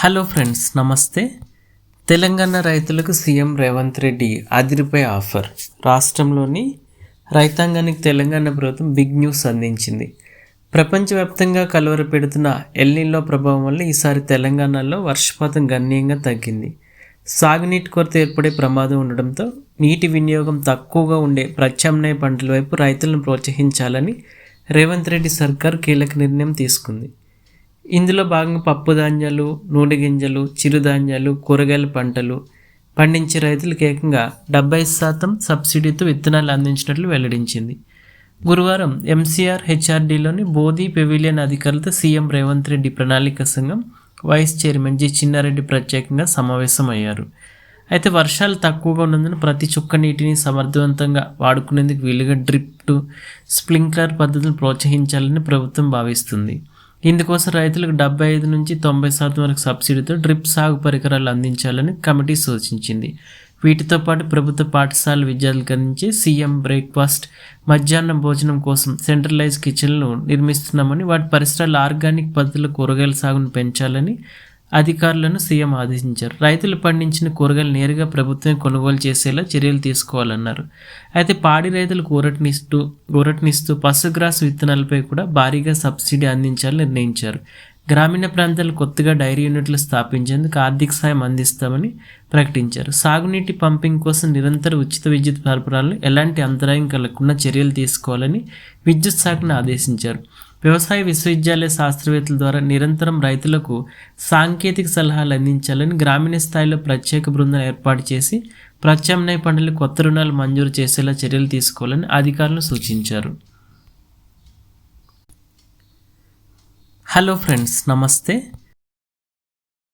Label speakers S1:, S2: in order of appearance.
S1: Hello friends, నమస్తే. తెలంగాణ రైతులకు CM Revanth Reddy అదిరిపై offer. రాష్ట్రంలోని రైతాంగానికి తెలంగాణ ప్రభుత్వం బిగ్ న్యూస్ అందించింది. ప్రపంచవ్యాప్తంగా కలవరపెడుతున్న ఎల్నినో ప్రభావం వల్ల ఈసారి తెలంగాణలో వర్షపాతం గణనీయంగా తగ్గింది. సాగునీటి కొరత ఏర్పడే ప్రమాదం ఉండడంతో నీటి వినియోగం తక్కువగా ఉండే ప్రత్యామ్నాయ పంటల వైపు రైతులను ప్రోత్సహించాలని రేవంత్ రెడ్డి సర్కార్ కీలక నిర్ణయం తీసుకుంది. ఇందులో భాగంగా పప్పు ధాన్యాలు, నూనె గింజలు, చిరుధాన్యాలు, కూరగాయల పంటలు పండించే రైతులకు ఏకంగా 70% సబ్సిడీతో విత్తనాలు అందించినట్లు వెల్లడించింది. గురువారం ఎంసీఆర్ హెచ్ఆర్డీలోని బోధి పెవిలియన్ అధికారులతో సీఎం రేవంత్ రెడ్డి ప్రణాళిక సంఘం వైస్ చైర్మన్ జి చిన్నారెడ్డి ప్రత్యేకంగా సమావేశమయ్యారు. అయితే వర్షాలు తక్కువగా ఉన్నందున ప్రతి చుక్క నీటిని సమర్థవంతంగా వాడుకునేందుకు వీలుగా డ్రిప్, స్ప్రింక్లర్ పద్ధతులను ప్రోత్సహించాలని ప్రభుత్వం భావిస్తుంది. ఇందుకోసం రైతులకు 75 నుంచి 90% వరకు సబ్సిడీతో డ్రిప్ సాగు పరికరాలు అందించాలని కమిటీ సూచించింది. వీటితో పాటు ప్రభుత్వ పాఠశాల విద్యార్థులకు అందించే సీఎం బ్రేక్ఫాస్ట్, మధ్యాహ్నం భోజనం కోసం సెంట్రలైజ్ కిచెన్లు నిర్మిస్తున్నామని, వాటి పరిసరాలు ఆర్గానిక్ పద్ధతిలో కూరగాయల సాగును పెంచాలని అధికారులను సీఎం ఆదేశించారు. రైతులు పండించిన కూరగాయలు నేరుగా ప్రభుత్వం కొనుగోలు చేసేలా చర్యలు తీసుకోవాలన్నారు. అయితే పాడి రైతులకు ఊరటనిస్తూ పశుగ్రాస విత్తనాలపై కూడా భారీగా సబ్సిడీ అందించాలని నిర్ణయించారు. గ్రామీణ ప్రాంతాల్లో కొత్తగా డైరీ యూనిట్లు స్థాపించేందుకు ఆర్థిక సాయం అందిస్తామని ప్రకటించారు. సాగునీటి పంపింగ్ కోసం నిరంతర ఉచిత విద్యుత్ సరఫరాలను ఎలాంటి అంతరాయం కలగకుండా చర్యలు తీసుకోవాలని విద్యుత్ శాఖను ఆదేశించారు. వ్యవసాయ విశ్వవిద్యాలయ శాస్త్రవేత్తల ద్వారా నిరంతరం రైతులకు సాంకేతిక సలహాలు అందించాలని, గ్రామీణ స్థాయిలో ప్రత్యేక బృందం ఏర్పాటు చేసి ప్రత్యామ్నాయ పంటలకు కొత్త రుణాలు మంజూరు చేసేలా చర్యలు తీసుకోవాలని అధికారులు సూచించారు. హలో ఫ్రెండ్స్, నమస్తే.